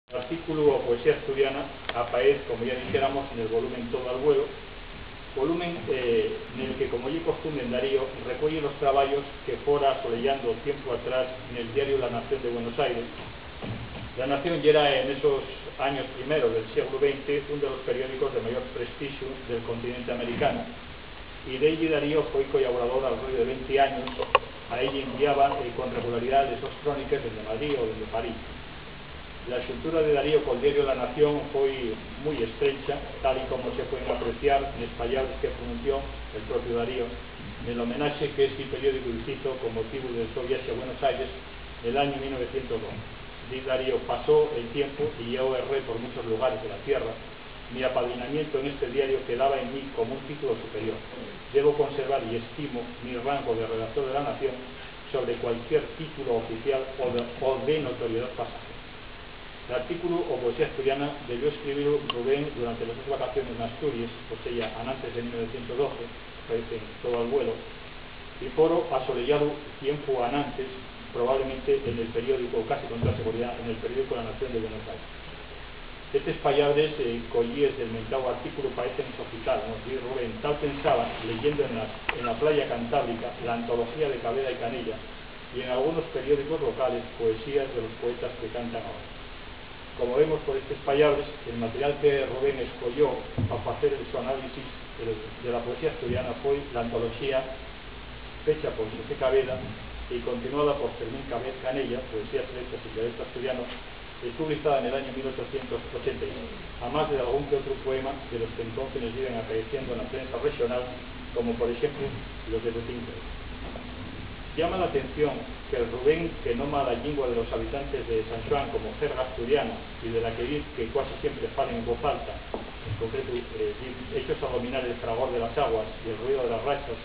El artículo o poesía asturiana aparece, como ya dijéramos, en el volumen Todo al vuelo, volumen en el que, como ya costumbre en Darío, recoge los trabajos que fora solellando tiempo atrás en el diario La Nación de Buenos Aires. La Nación ya era en esos años primeros del siglo XX uno de los periódicos de mayor prestigio del continente americano, y de allí Darío fue colaborador al rollo de 20 años. A ella enviaba con regularidad sus crónicas desde Madrid o desde París. La estructura de Darío con el diario La Nación fue muy estrecha, tal y como se pueden apreciar en las palabras que pronunció el propio Darío en el homenaje que este periódico hizo con motivo del su viaje a Buenos Aires en el año 1902. Darío pasó el tiempo y yo erré por muchos lugares de la tierra. Mi apadrinamiento en este diario quedaba en mí como un título superior. Debo conservar y estimo mi rango de redactor de La Nación sobre cualquier título oficial o de notoriedad pasajera. El artículo o poesía asturiana debió escribirlo Rubén durante las dos vacaciones en Asturias, o sea, antes de 1912, aparece Todo al vuelo, y foro asolellado tiempo antes, probablemente en el periódico, casi con toda seguridad, en el periódico La Nación de Buenos Aires. Estos palabras collíes del mentado artículo parecen sofitar, ¿no? Y Rubén tal pensaba, leyendo en la playa cantábrica la antología de Cabeda y Canella, y en algunos periódicos locales poesías de los poetas que cantan ahora. Como vemos por estas palabras, el material que Rubén escogió para hacer su análisis de la poesía asturiana fue la antología fecha por José Cabeda y continuada por Fermín Canella, Poesías selectas y dialecto asturiano, publicada en el año 1881, además de algún que otro poema de los que entonces nos iban apareciendo en la prensa regional, como por ejemplo los de Botín. Llama la atención que el Rubén, que noma la lengua de los habitantes de San Juan como jerga asturiana y de la que dice que casi siempre falan en voz alta, en concreto hechos a dominar el fragor de las aguas y el ruido de las rachas,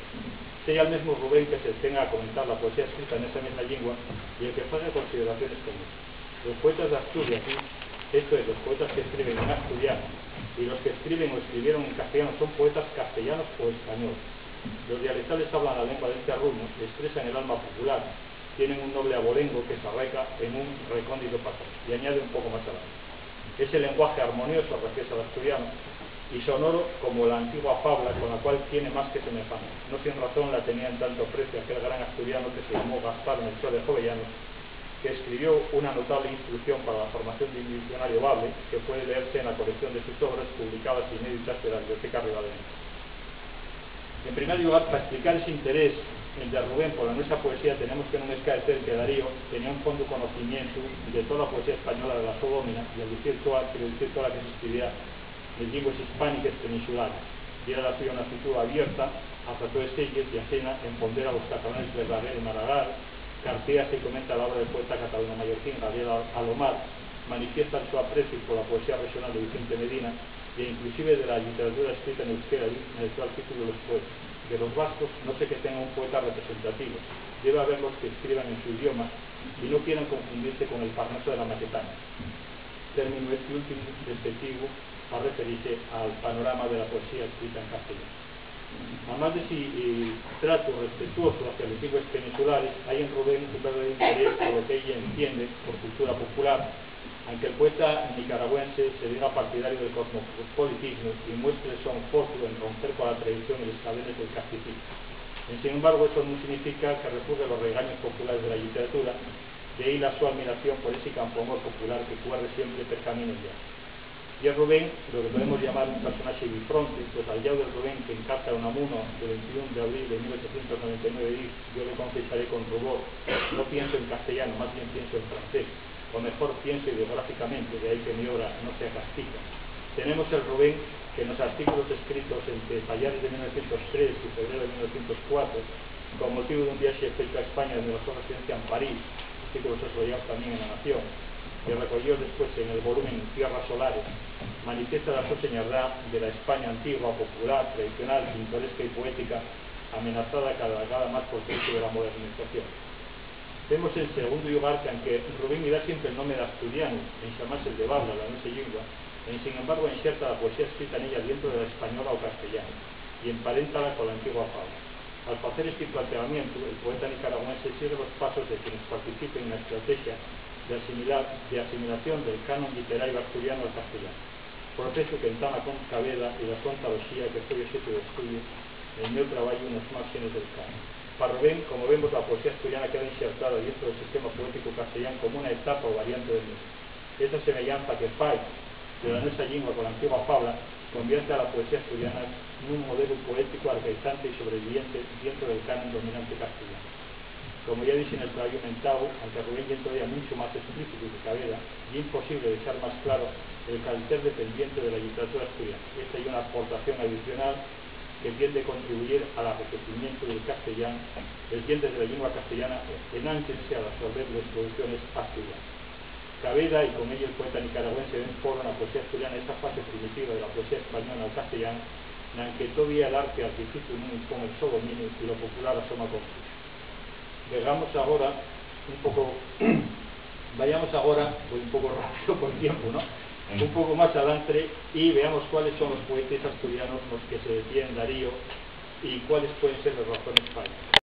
sea el mismo Rubén que se tenga a comentar la poesía escrita en esa misma lengua y el que haga consideraciones como los poetas de Asturias, esto es, los poetas que escriben en asturiano y los que escriben o escribieron en castellano son poetas castellanos o españoles. Los dialectales hablan la lengua de este arrumo, expresan el alma popular, tienen un noble abolengo que se arraiga en un recóndito pasado. Y añade un poco más adelante. Ese lenguaje armonioso refiere al asturiano y sonoro como la antigua fabla con la cual tiene más que semejanza. No sin razón la tenía en tanto precio aquel gran asturiano que se llamó Gaspar Melchor de Jovellanos, que escribió una notable instrucción para la formación de un diccionario bable que puede leerse en la colección de sus obras publicadas inéditas de la Biblioteca Ribadense. En primer lugar, para explicar ese interés de Rubén por la nuestra poesía, tenemos que no escaecer que Darío tenía un fondo conocimiento de toda la poesía española de la Sodómina y al decir toda la que se escribía en lenguas hispánicas peninsulares. Y era la suya una actitud abierta hacia todas ellas y ajena en ponder a los catalanes de Barré y Maragall. Cartea se comenta la obra del poeta catalano mallorquín Gabriel Alomar, manifiesta su aprecio por la poesía regional de Vicente Medina e inclusive de la literatura escrita en euskera en el actual título de los poetas. De los vascos no sé que tenga un poeta representativo, debe haber los que escriban en su idioma y no quieran confundirse con el Parnaso de la Maquetana, término este último despectivo para referirse al panorama de la poesía escrita en castellano. Además de si trato respetuoso hacia los lenguas peninsulares, hay en Rubén un verdadero interés por lo que ella entiende por cultura popular, aunque el poeta nicaragüense se diga partidario del cosmopolitismo y muestre su esfuerzo en romper con la tradición y los cadenes del casticismo. Sin embargo, eso no significa que refugue los regaños populares de la literatura, de ahí la su admiración por ese campo amor popular que corre siempre per caminos ya. Y es Rubén, lo que podemos llamar un personaje bifronte, pues al lado del Rubén que en carta a Unamuno del 21 de abril de 1899 dice: yo le confesaré con rubor, no pienso en castellano, más bien pienso en francés, o mejor pienso ideográficamente, de ahí que mi obra no sea castica. Tenemos el Rubén que en los artículos escritos entre payares de 1903 y febrero de 1904, con motivo de un viaje fecho a España donde los residencia en París, artículos desarrollados también en La Nación, que recogió después en el volumen Tierras Solares, manifiesta la soseñardad de la España antigua, popular, tradicional, pintoresca y poética, amenazada cada vez más por el de la modernización. Vemos en segundo lugar que aunque Rubén da siempre el nombre de asturiano, en llamarse el de Babla, la nuestra lengua, sin embargo inserta la poesía escrita en ella dentro de la española o castellana, y emparéntala con la antigua fabla. Al hacer este planteamiento, el poeta nicaragüense sigue los pasos de quienes participen en la estrategia de asimilación del canon literario asturiano al castellano, proceso que entama con Caveda y la ontología que foi obxecto de estudio en meu traballo nos márgenes del canon. Para ben, como vemos, la poesía asturiana queda insertada dentro del sistema poético castellano como una etapa o variante del mismo. Esta semellanza que fai de la nuestra lingua con la antigua fabla convierte a la poesía asturiana en un modelo poético arcaizante y sobreviviente dentro del canon dominante castellano. Como ya dije en el trabajo mentado, aunque Rubén es todavía mucho más explícito que Caveda, y imposible dejar más claro el carácter dependiente de la literatura asturiana. Esta es una aportación adicional que tiende a contribuir al arrepentimiento del castellano, desde la lengua castellana, enánquense al absorber las producciones asturianas. Caveda y con ello el poeta nicaragüense ven por la poesía asturiana esta fase primitiva de la poesía española al castellano, en la que todavía el arte artificio non impón el so dominio y lo popular asoma confuso. Vayamos ahora voy un poco rápido por tiempo, ¿no? Un poco más adelante y veamos cuáles son los poetas asturianos los que se detienen Darío y cuáles pueden ser las razones para ello.